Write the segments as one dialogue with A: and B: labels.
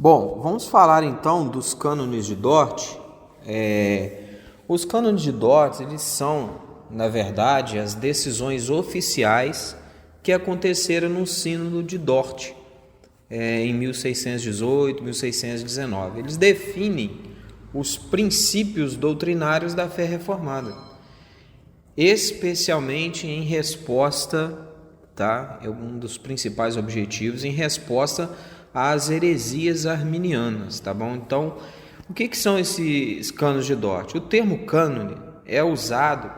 A: Bom, vamos falar então dos cânones de Dort. Os cânones de Dort, eles são, na verdade, as decisões oficiais que aconteceram no Sínodo de Dort, em 1618, 1619. Eles definem os princípios doutrinários da fé reformada, especialmente em resposta, é um dos principais objetivos, em resposta às heresias arminianas, tá bom? Então, o que são esses cânones de Dort? O termo cânone é usado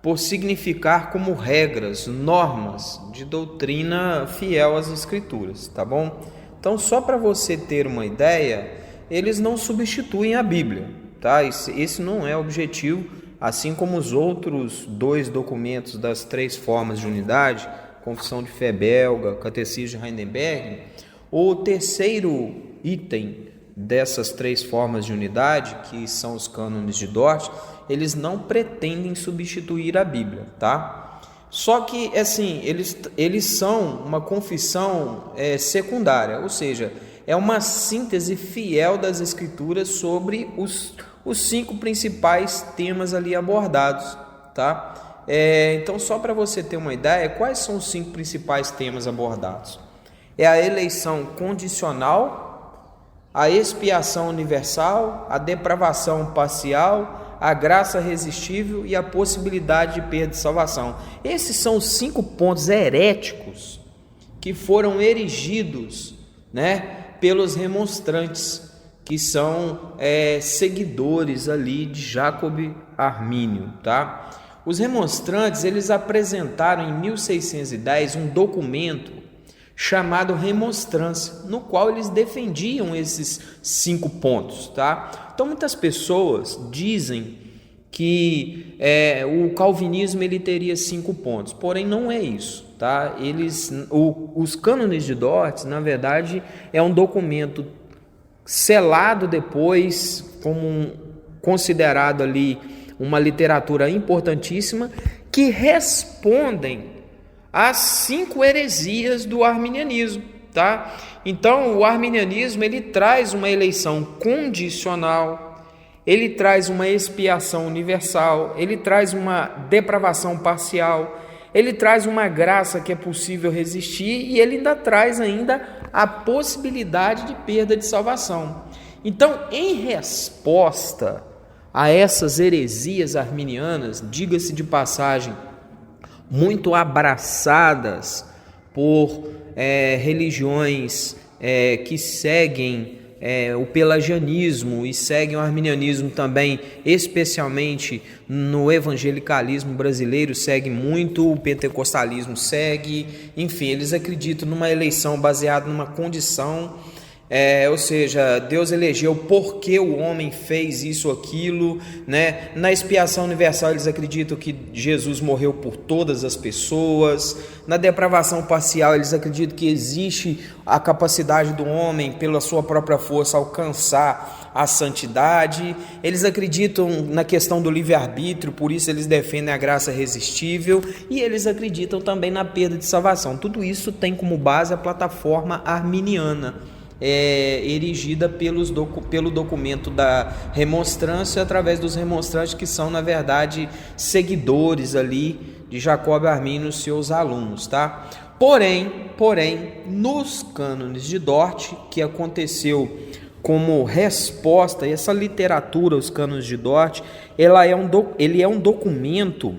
A: por significar como regras, normas de doutrina fiel às Escrituras, tá bom? Então, só para você ter uma ideia, eles não substituem a Bíblia, tá? Esse não é o objetivo, assim como os outros dois documentos das três formas de unidade, Confissão de Fé Belga, Catecismo de Heidelberg. O terceiro item dessas três formas de unidade, que são os cânones de Dort, eles não pretendem substituir a Bíblia, tá? Só que, assim, eles são uma confissão secundária, ou seja, é uma síntese fiel das Escrituras sobre os 5 principais temas ali abordados, tá? Então, só para você ter uma ideia, quais são os 5 principais temas abordados? É a eleição condicional, a expiação universal, a depravação parcial, a graça resistível e a possibilidade de perda de salvação. Esses são os 5 pontos heréticos que foram erigidos, pelos remonstrantes, que são seguidores ali de Jacob Armínio, tá? Os remonstrantes, eles apresentaram em 1610 um documento chamado Remonstrância, no qual eles defendiam esses 5 pontos, tá? Então, muitas pessoas dizem que o calvinismo ele teria 5 pontos, porém não é isso, tá? Os cânones de Dort, na verdade, é um documento selado depois como considerado ali uma literatura importantíssima, que respondem às 5 heresias do arminianismo, tá? Então, o arminianismo ele traz uma eleição condicional, ele traz uma expiação universal, ele traz uma depravação parcial, ele traz uma graça que é possível resistir e ele ainda traz a possibilidade de perda de salvação. Então, em resposta a essas heresias arminianas, diga-se de passagem, muito abraçadas por religiões que seguem o pelagianismo e seguem o arminianismo também, especialmente no evangelicalismo brasileiro, segue muito, o pentecostalismo segue, enfim, eles acreditam numa eleição baseada numa condição, ou seja, Deus elegeu porque o homem fez isso ou aquilo, Na expiação universal eles acreditam que Jesus morreu por todas as pessoas. Na depravação parcial eles acreditam que existe a capacidade do homem pela sua própria força alcançar a santidade. Eles acreditam na questão do livre-arbítrio, por isso eles defendem a graça resistível, e eles acreditam também na perda de salvação. Tudo isso tem como base a plataforma arminiana, erigida pelo documento da remonstrância, através dos remonstrantes que são, na verdade, seguidores ali de Jacob Armínio e seus alunos, tá? Porém, nos cânones de Dort, que aconteceu como resposta a essa literatura, os cânones de Dort, ele é um documento,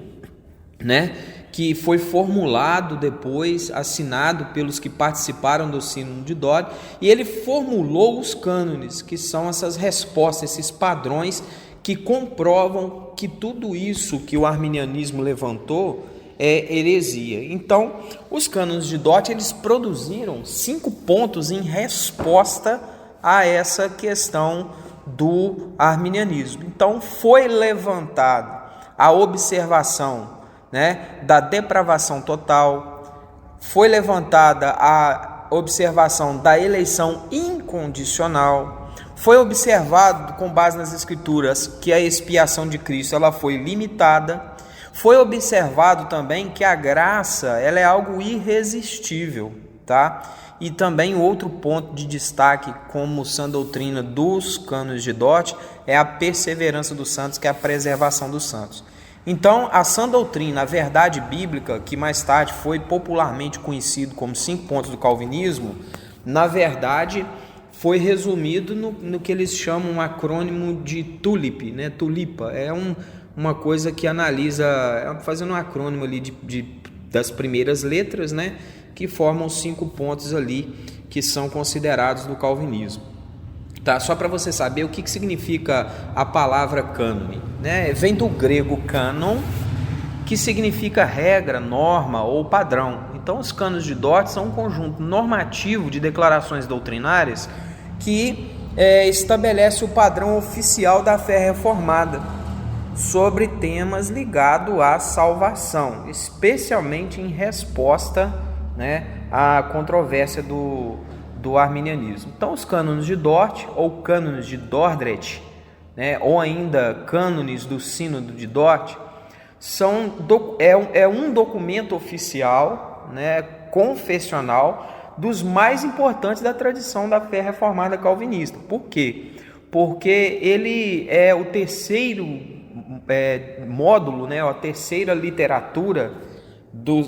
A: que foi formulado depois, assinado pelos que participaram do Sínodo de Dort, e ele formulou os cânones, que são essas respostas, esses padrões que comprovam que tudo isso que o arminianismo levantou é heresia. Então, os cânones de Dort, eles produziram 5 pontos em resposta a essa questão do arminianismo. Então, foi levantada a observação da depravação total, foi levantada a observação da eleição incondicional, foi observado, com base nas Escrituras, que a expiação de Cristo ela foi limitada, foi observado também que a graça ela é algo irresistível, tá? E também outro ponto de destaque como sã doutrina dos cânones de Dort é a perseverança dos santos, que é a preservação dos santos. Então, a sã doutrina, a verdade bíblica, que mais tarde foi popularmente conhecido como 5 pontos do calvinismo, na verdade foi resumido no que eles chamam um acrônimo de TULIP, né? Tulipa é uma coisa que analisa, fazendo um acrônimo ali das primeiras letras, né? Que formam 5 pontos ali que são considerados do calvinismo. Tá? Só para você saber o que significa a palavra cânone, né? Vem do grego canon, que significa regra, norma ou padrão. Então, os cânones de Dort são um conjunto normativo de declarações doutrinárias que estabelece o padrão oficial da fé reformada sobre temas ligados à salvação, especialmente em resposta, né, à controvérsia do arminianismo. Então, os cânones de Dort, ou cânones de Dordrecht, né, ou ainda cânones do Sínodo de Dort, é um documento oficial, né, confessional, dos mais importantes da tradição da fé reformada calvinista. Por quê? Porque ele é o terceiro módulo, né, a terceira literatura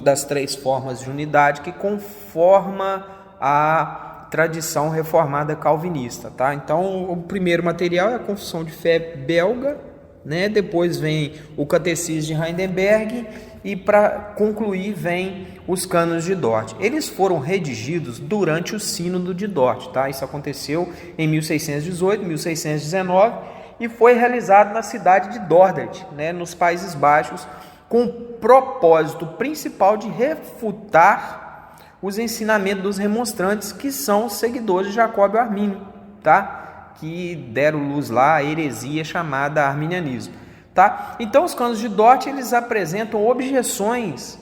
A: das 3 formas de unidade que conforma a tradição reformada calvinista. Tá? Então, o primeiro material é a Confissão de Fé belga, né? Depois vem o Catecismo de Heidelberg e, para concluir, vem os cânones de Dort. Eles foram redigidos durante o Sínodo de Dort. Tá? Isso aconteceu em 1618, 1619 e foi realizado na cidade de Dordrecht, né, nos Países Baixos, com o propósito principal de refutar os ensinamentos dos remonstrantes, que são os seguidores de Jacóbio Armínio, tá? Que deram luz lá à heresia chamada arminianismo. Tá? Então, os cânones de Dort, eles apresentam objeções,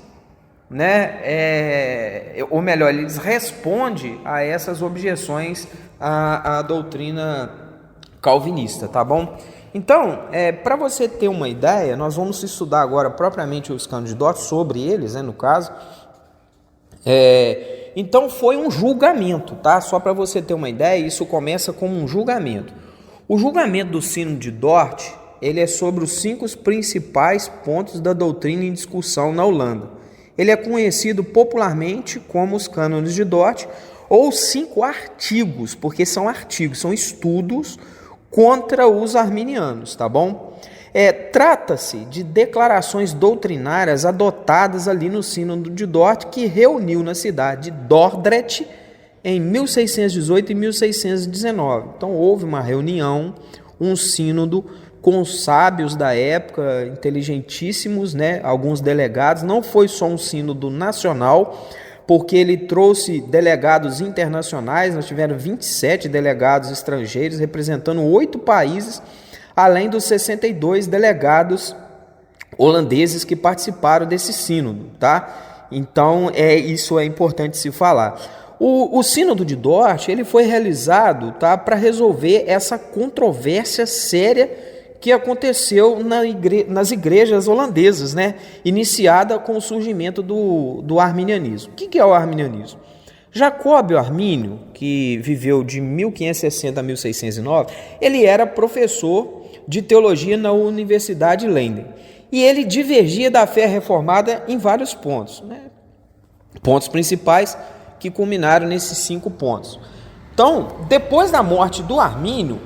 A: né? Ou melhor, eles respondem a essas objeções à doutrina calvinista, tá bom? Então, para você ter uma ideia, nós vamos estudar agora propriamente os cânones de Dort, sobre eles, né, no caso. Então, foi um julgamento, tá? Só para você ter uma ideia, isso começa como um julgamento. O julgamento do Sínodo de Dort, ele é sobre os 5 principais pontos da doutrina em discussão na Holanda. Ele é conhecido popularmente como os cânones de Dort, ou 5 artigos, porque são artigos, são estudos contra os arminianos, tá bom? Trata-se de declarações doutrinárias adotadas ali no Sínodo de Dort, que reuniu na cidade de Dordrecht em 1618 e 1619. Então houve uma reunião, um sínodo com os sábios da época, inteligentíssimos, né? Alguns delegados. Não foi só um sínodo nacional, porque ele trouxe delegados internacionais. Nós tivemos 27 delegados estrangeiros representando 8 países, além dos 62 delegados holandeses que participaram desse sínodo, tá? Então, isso é importante se falar. O Sínodo de Dort, ele foi realizado, tá, para resolver essa controvérsia séria que aconteceu nas igrejas holandesas, né? Iniciada com o surgimento do arminianismo. O que é o arminianismo? Jacóbio Armínio, que viveu de 1560 a 1609, ele era professor de teologia na Universidade de Leiden. E ele divergia da fé reformada em vários pontos, né? Pontos principais que culminaram nesses 5 pontos. Então, depois da morte do Armínio,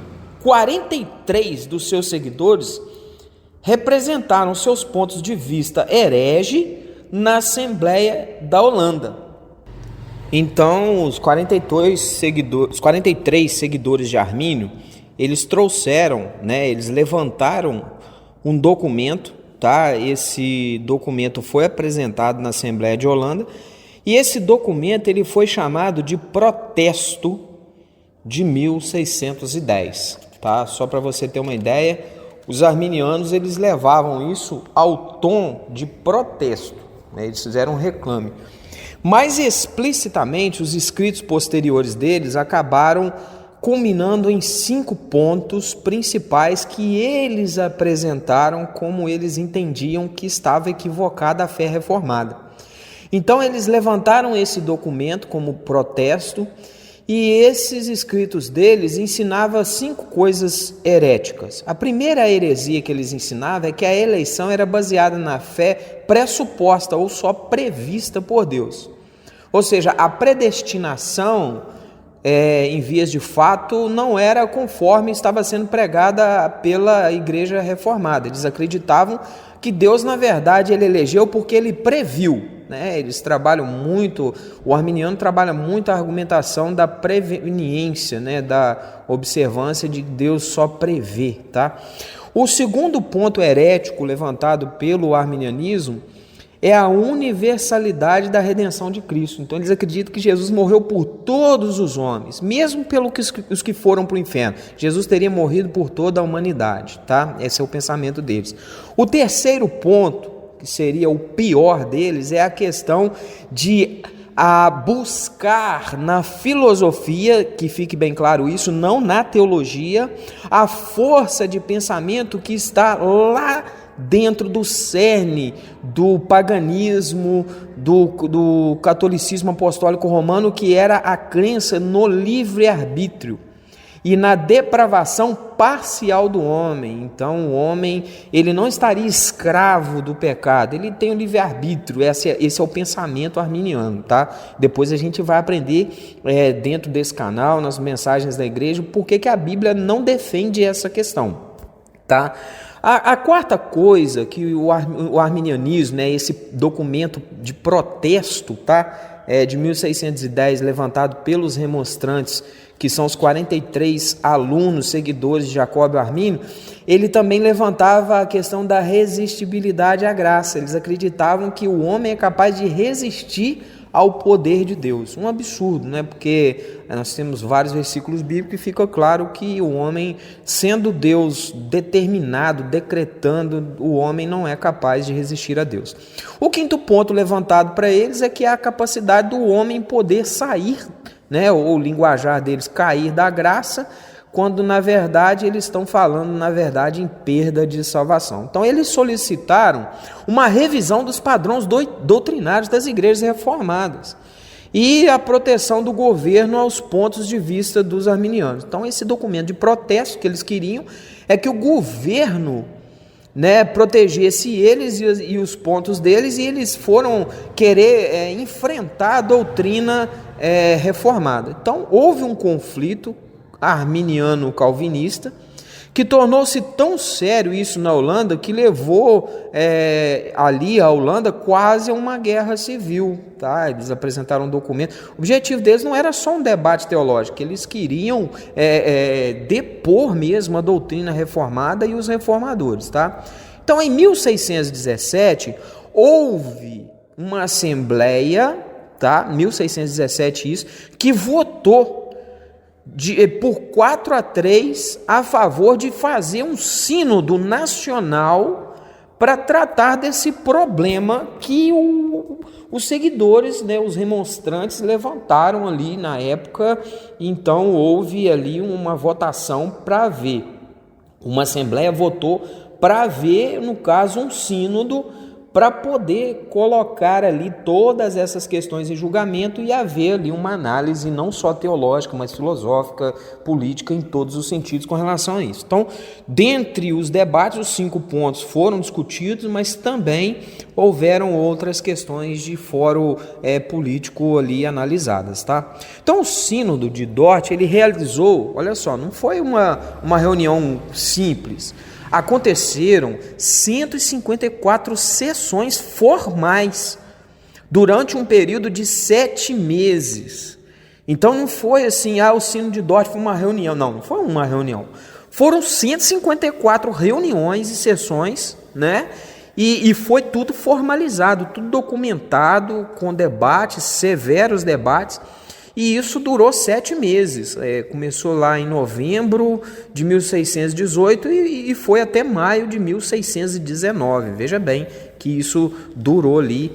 A: 43 dos seus seguidores representaram seus pontos de vista herege na Assembleia da Holanda. Então, os 43 seguidores de Armínio, eles trouxeram, né, eles levantaram um documento, tá? Esse documento foi apresentado na Assembleia de Holanda, e esse documento ele foi chamado de Protesto de 1610, tá? Só para você ter uma ideia, os arminianos eles levavam isso ao tom de protesto, né? Eles fizeram um reclame. Mais explicitamente, os escritos posteriores deles acabaram culminando em 5 pontos principais que eles apresentaram como eles entendiam que estava equivocada a fé reformada. Então eles levantaram esse documento como protesto, e esses escritos deles ensinavam 5 coisas heréticas. A primeira heresia que eles ensinavam é que a eleição era baseada na fé pressuposta ou só prevista por Deus. Ou seja, a predestinação em vias de fato não era conforme estava sendo pregada pela igreja reformada. Eles acreditavam que Deus, na verdade, ele elegeu porque ele previu, né? Eles trabalham muito, o arminiano trabalha muito a argumentação da preveniência, né? Da observância de Deus só prever, tá? O segundo ponto herético levantado pelo arminianismo é a universalidade da redenção de Cristo. Então eles acreditam que Jesus morreu por todos os homens, mesmo pelos que foram para o inferno. Jesus teria morrido por toda a humanidade, tá? Esse é o pensamento deles. O terceiro ponto, que seria o pior deles, é a questão de buscar na filosofia, que fique bem claro isso, não na teologia, a força de pensamento que está lá dentro do cerne do paganismo, do catolicismo apostólico romano, que era a crença no livre-arbítrio e na depravação parcial do homem. Então o homem, ele não estaria escravo do pecado, ele tem o livre-arbítrio. Esse é o pensamento arminiano, tá? Depois a gente vai aprender dentro desse canal, nas mensagens da igreja, por que a Bíblia não defende essa questão, tá? A quarta coisa que o arminianismo, né, esse documento de protesto, tá, de 1610, levantado pelos remonstrantes, que são os 43 alunos, seguidores de Jacóbio Armínio, ele também levantava a questão da resistibilidade à graça. Eles acreditavam que o homem é capaz de resistir ao poder de Deus. Um absurdo, né? Porque nós temos vários versículos bíblicos e fica claro que o homem, sendo Deus determinado, decretando, o homem não é capaz de resistir a Deus. O quinto ponto levantado para eles é que é a capacidade do homem poder sair, né? Ou o linguajar deles, cair da graça, quando na verdade eles estão falando, na verdade, em perda de salvação. Então eles solicitaram uma revisão dos padrões doutrinários das igrejas reformadas e a proteção do governo aos pontos de vista dos arminianos. Então esse documento de protesto que eles queriam é que o governo, né, protegesse eles e os pontos deles, e eles foram querer enfrentar a doutrina reformada. Então houve um conflito arminiano-calvinista, que tornou-se tão sério isso na Holanda, que levou ali a Holanda quase a uma guerra civil, tá? Eles apresentaram um documento. O objetivo deles não era só um debate teológico, eles queriam depor mesmo a doutrina reformada e os reformadores, tá? Então, em 1617, houve uma assembleia, tá? 1617 isso, que votou por 4-3 a favor de fazer um sínodo nacional para tratar desse problema que os seguidores, né, os remonstrantes levantaram ali na época. Então houve ali uma votação para ver, uma assembleia votou para ver, no caso, um sínodo, para poder colocar ali todas essas questões em julgamento e haver ali uma análise não só teológica, mas filosófica, política, em todos os sentidos com relação a isso. Então, dentre os debates, os 5 pontos foram discutidos, mas também houveram outras questões de fórum político ali analisadas, tá? Então, o sínodo de Dort, ele realizou, olha só, não foi uma reunião simples. Aconteceram 154 sessões formais durante um período de 7 meses. Então não foi assim, o sínodo de Dort foi uma reunião. Não foi uma reunião. Foram 154 reuniões e sessões, né? E foi tudo formalizado, tudo documentado, com debates, severos debates. E isso durou 7 meses, começou lá em novembro de 1618 e foi até maio de 1619. Veja bem que isso durou ali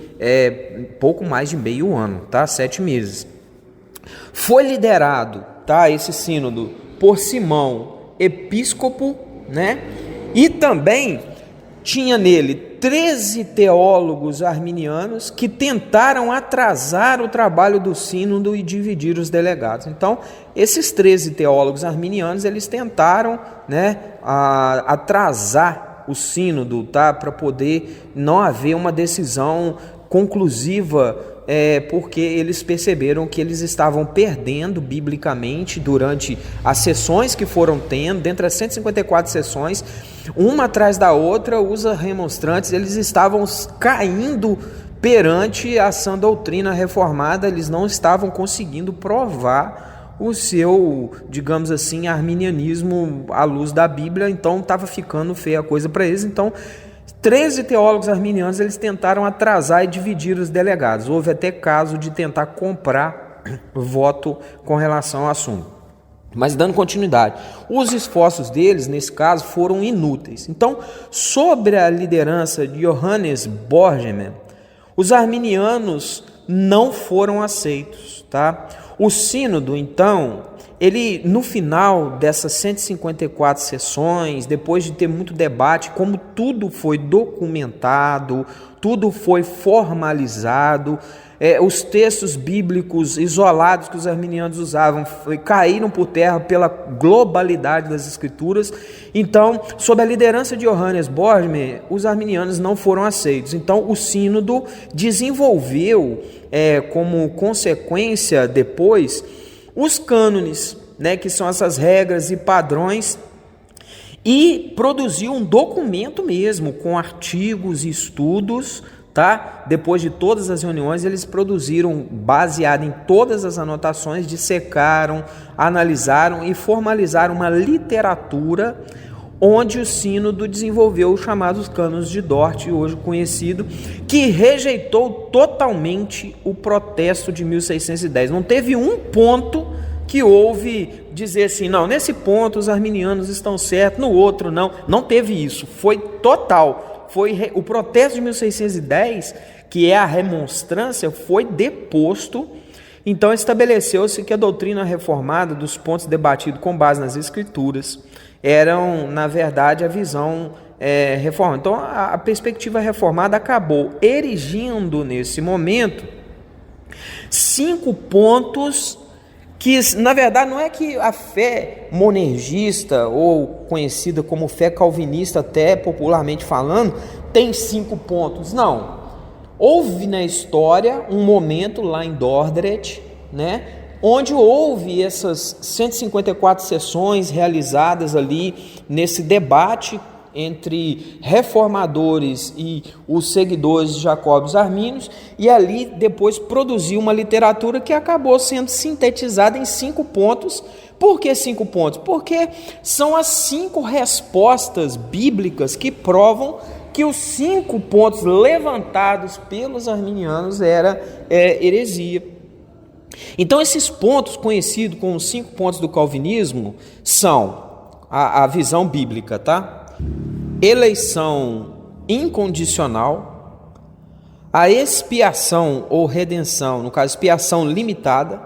A: pouco mais de meio ano, tá? 7 meses. Foi liderado, tá, esse sínodo por Simão, episcopo, né? E também tinha nele 13 teólogos arminianos que tentaram atrasar o trabalho do sínodo e dividir os delegados. Então, esses 13 teólogos arminianos, eles tentaram, atrasar o sínodo, tá? Para poder não haver uma decisão conclusiva, porque eles perceberam que eles estavam perdendo biblicamente durante as sessões que foram tendo, dentre as 154 sessões, uma atrás da outra, os remonstrantes, eles estavam caindo perante a sã doutrina reformada, eles não estavam conseguindo provar o seu, digamos assim, arminianismo à luz da Bíblia, então estava ficando feia a coisa para eles. Então 13 teólogos arminianos, eles tentaram atrasar e dividir os delegados. Houve até caso de tentar comprar voto com relação ao assunto. Mas dando continuidade, os esforços deles, nesse caso, foram inúteis. Então, sobre a liderança de Johannes Borgemann, os arminianos não foram aceitos, tá? O sínodo, então, ele, no final dessas 154 sessões, depois de ter muito debate, como tudo foi documentado, tudo foi formalizado, os textos bíblicos isolados que os arminianos usavam caíram por terra pela globalidade das escrituras. Então, sob a liderança de Johannes Borgemann, os arminianos não foram aceitos. Então, o sínodo desenvolveu, como consequência depois, os cânones, que são essas regras e padrões, e produziu um documento mesmo, com artigos e estudos, tá? Depois de todas as reuniões, eles produziram, baseado em todas as anotações, dissecaram, analisaram e formalizaram uma literatura onde o sínodo desenvolveu os chamados cânones de Dort, hoje conhecido, que rejeitou totalmente o protesto de 1610. Não teve um ponto que houve dizer assim, não, nesse ponto os arminianos estão certos, no outro não. Não teve isso, foi total. Foi o protesto de 1610, que é a remonstrância, foi deposto. Então estabeleceu-se que a doutrina reformada, dos pontos debatidos com base nas escrituras, eram, na verdade, a visão reformada. Então a perspectiva reformada acabou erigindo, nesse momento, 5 pontos que, na verdade, não é que a fé monergista, ou conhecida como fé calvinista, até popularmente falando, tem 5 pontos. Não. Houve na história um momento lá em Dordrecht, onde houve essas 154 sessões realizadas ali nesse debate entre reformadores e os seguidores de Jacob os Armínios, e ali depois produziu uma literatura que acabou sendo sintetizada em 5 pontos. Por que 5 pontos? Porque são as 5 respostas bíblicas que provam que os 5 pontos levantados pelos arminianos era heresia. Então esses pontos, conhecidos como os 5 pontos do calvinismo, são a visão bíblica, tá? Eleição incondicional, a expiação ou redenção, no caso expiação limitada,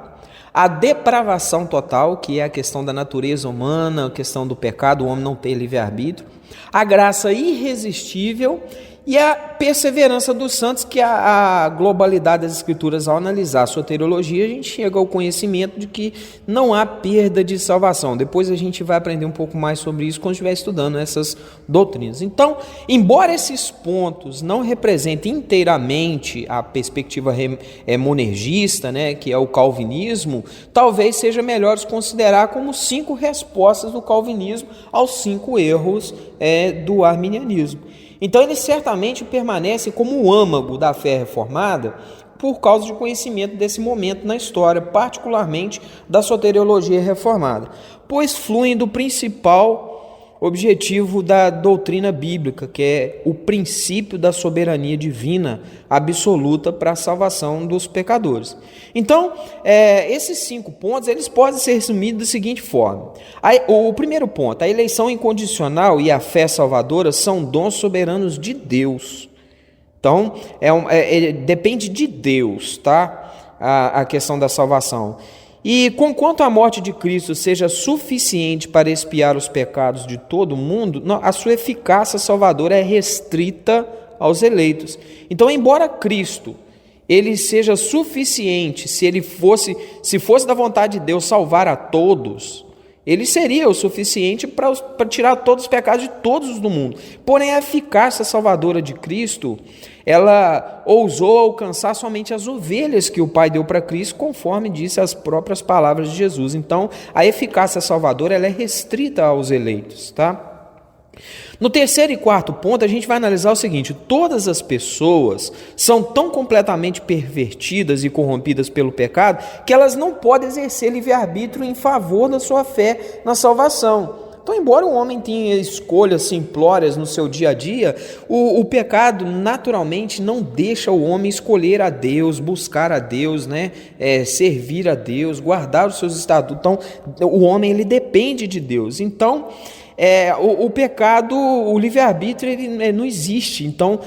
A: a depravação total, que é a questão da natureza humana, a questão do pecado, o homem não ter livre-arbítrio, a graça irresistível e a perseverança dos santos, que a globalidade das escrituras, ao analisar a soteriologia, a gente chega ao conhecimento de que não há perda de salvação. Depois a gente vai aprender um pouco mais sobre isso quando estiver estudando essas doutrinas. Então, embora esses pontos não representem inteiramente a perspectiva monergista, que é o calvinismo, talvez seja melhor os considerar como 5 respostas do calvinismo aos 5 erros do arminianismo. Então ele certamente permanece como o âmago da fé reformada por causa do conhecimento desse momento na história, particularmente da soteriologia reformada, pois fluem do principal objetivo da doutrina bíblica, que é o princípio da soberania divina absoluta para a salvação dos pecadores. Então, esses 5 pontos, eles podem ser resumidos da seguinte forma. O primeiro ponto, a eleição incondicional e a fé salvadora são dons soberanos de Deus. Então, depende de Deus, tá? A questão da salvação. E conquanto a morte de Cristo seja suficiente para expiar os pecados de todo mundo, a sua eficácia salvadora é restrita aos eleitos. Então, embora Cristo ele seja suficiente, se fosse da vontade de Deus salvar a todos, ele seria o suficiente para tirar todos os pecados de todos do mundo. Porém, a eficácia salvadora de Cristo, ela ousou alcançar somente as ovelhas que o Pai deu para Cristo, conforme disse as próprias palavras de Jesus. Então, a eficácia salvadora ela é restrita aos eleitos, tá? No terceiro e quarto ponto, a gente vai analisar o seguinte: todas as pessoas são tão completamente pervertidas e corrompidas pelo pecado que elas não podem exercer livre-arbítrio em favor da sua fé na salvação. Então, embora o homem tenha escolhas simplórias no seu dia a dia, o pecado naturalmente não deixa o homem escolher a Deus, buscar a Deus, servir a Deus, guardar os seus estatutos. Então, o homem ele depende de Deus. Então, o pecado, o livre-arbítrio, ele não existe. Então,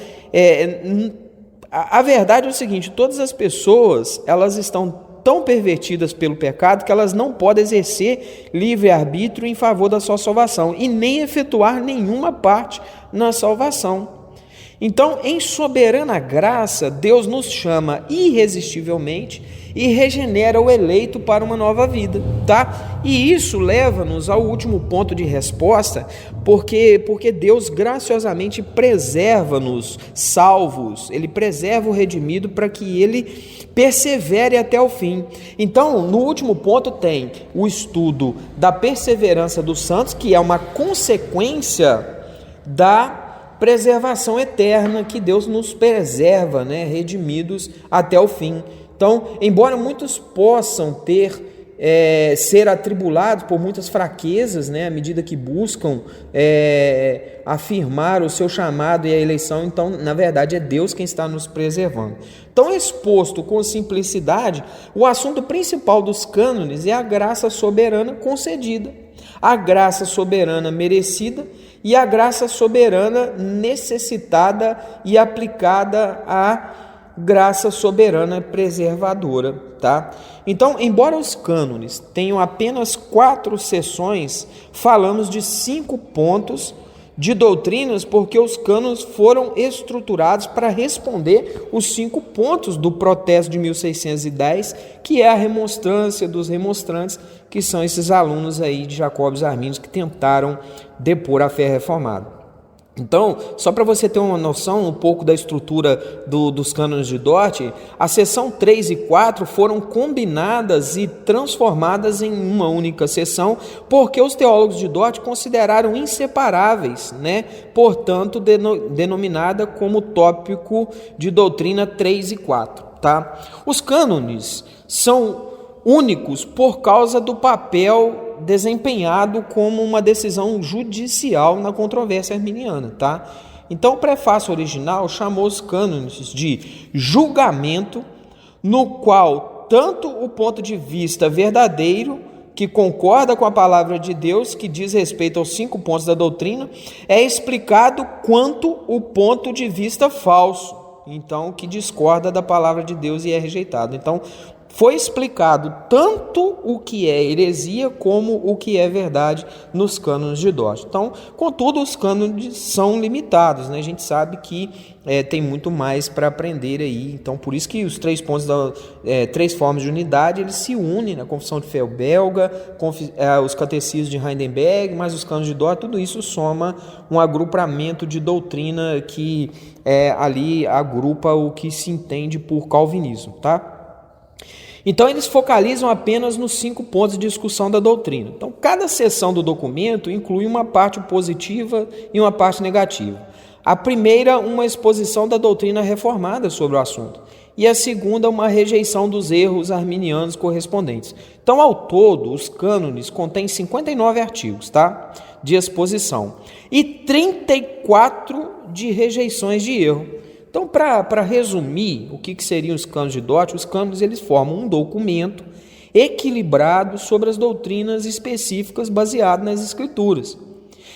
A: a verdade é o seguinte: todas as pessoas, elas estão tão pervertidas pelo pecado que elas não podem exercer livre-arbítrio em favor da sua salvação e nem efetuar nenhuma parte na salvação. Então, em soberana graça, Deus nos chama irresistivelmente e regenera o eleito para uma nova vida, tá? E isso leva-nos ao último ponto de resposta, porque Deus graciosamente preserva-nos salvos, Ele preserva o redimido para que ele persevere até o fim. Então, no último ponto tem o estudo da perseverança dos santos, que é uma consequência da preservação eterna, que Deus nos preserva, redimidos até o fim. Então, embora muitos possam ser atribulados por muitas fraquezas, à medida que buscam afirmar o seu chamado e a eleição, então, na verdade, é Deus quem está nos preservando. Então, exposto com simplicidade, o assunto principal dos cânones é a graça soberana concedida, a graça soberana merecida e a graça soberana necessitada e aplicada à graça soberana preservadora, tá? Então, embora os cânones tenham apenas 4 seções, falamos de 5 pontos de doutrinas, porque os cânones foram estruturados para responder os 5 pontos do protesto de 1610, que é a remonstrância dos remonstrantes, que são esses alunos aí de Jacobus Arminius que tentaram depor a fé reformada. Então, só para você ter uma noção um pouco da estrutura dos cânones de Dort, a seção 3 e 4 foram combinadas e transformadas em uma única seção, porque os teólogos de Dort consideraram inseparáveis, portanto, denominada como tópico de doutrina 3 e 4. Tá? Os cânones são únicos por causa do papel desempenhado como uma decisão judicial na controvérsia arminiana, tá? Então, o prefácio original chamou os cânones de julgamento, no qual tanto o ponto de vista verdadeiro, que concorda com a palavra de Deus, que diz respeito aos 5 pontos da doutrina, é explicado, quanto o ponto de vista falso, então, que discorda da palavra de Deus e é rejeitado. Então, foi explicado tanto o que é heresia como o que é verdade nos cânones de Dort. Então, contudo, os cânones são limitados, A gente sabe que tem muito mais para aprender aí. Então, por isso que os 3 pontos, 3 formas de unidade, eles se unem na Confissão de Fé belga, os catecismos de Heidelberg, mais os cânones de Dort, tudo isso soma um agrupamento de doutrina que ali agrupa o que se entende por calvinismo, tá? Então, eles focalizam apenas nos 5 pontos de discussão da doutrina. Então, cada seção do documento inclui uma parte positiva e uma parte negativa. A primeira, uma exposição da doutrina reformada sobre o assunto. E a segunda, uma rejeição dos erros arminianos correspondentes. Então, ao todo, os cânones contêm 59 artigos, tá? De exposição e 34 de rejeições de erro. Então, para resumir o que seriam os cânones de Dort, os cânones eles formam um documento equilibrado sobre as doutrinas específicas baseado nas Escrituras.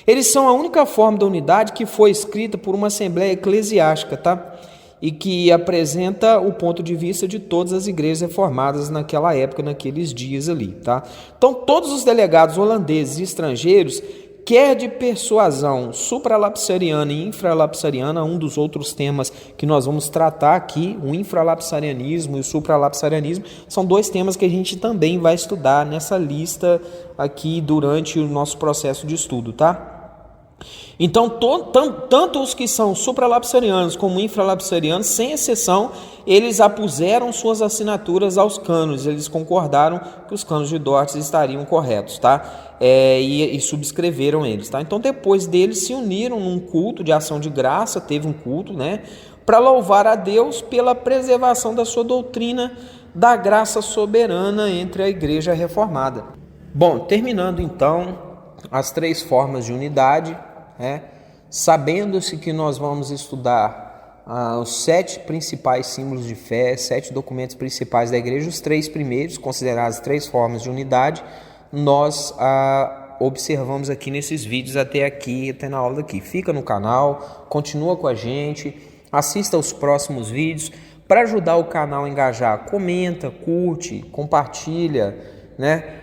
A: Eles são a única forma da unidade que foi escrita por uma assembleia eclesiástica, tá? E que apresenta o ponto de vista de todas as igrejas reformadas naquela época, naqueles dias ali, tá? Então, todos os delegados holandeses e estrangeiros quer de persuasão supralapsariana e infralapsariana, um dos outros temas que nós vamos tratar aqui, o infralapsarianismo e o supralapsarianismo, são dois temas que a gente também vai estudar nessa lista aqui durante o nosso processo de estudo, tá? Então, tanto os que são supralapsarianos como infralapsarianos, sem exceção, eles apuseram suas assinaturas aos cânones, eles concordaram que os cânones de Dort estariam corretos, tá? E subscreveram eles, tá? Então, depois deles se uniram num culto de ação de graça, teve um culto, né? Para louvar a Deus pela preservação da sua doutrina da graça soberana entre a Igreja Reformada. Bom, terminando então as três formas de unidade, sabendo-se que nós vamos estudar os 7 principais símbolos de fé, 7 documentos principais da igreja, os 3 primeiros, considerados as 3 formas de unidade, nós observamos aqui nesses vídeos até aqui, até na aula daqui. Fica no canal, continua com a gente, assista aos próximos vídeos. Para ajudar o canal a engajar, comenta, curte, compartilha, né?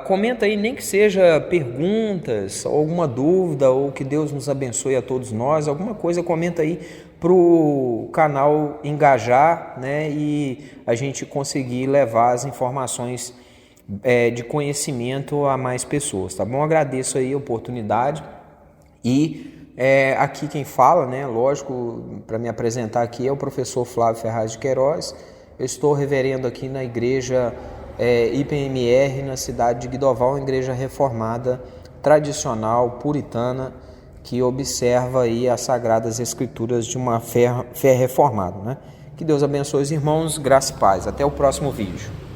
A: Comenta aí, nem que seja perguntas, alguma dúvida, ou que Deus nos abençoe a todos nós, alguma coisa, comenta aí para o canal engajar, né, e a gente conseguir levar as informações de conhecimento a mais pessoas, tá bom? Agradeço aí a oportunidade e aqui quem fala, né, lógico, para me apresentar aqui é o professor Flávio Ferraz de Queiroz. Eu estou reverendo aqui na igreja IPMR, na cidade de Guidoval, uma igreja reformada, tradicional, puritana, que observa aí as sagradas escrituras de uma fé reformada, né? Que Deus abençoe os irmãos, graça e paz. Até o próximo vídeo.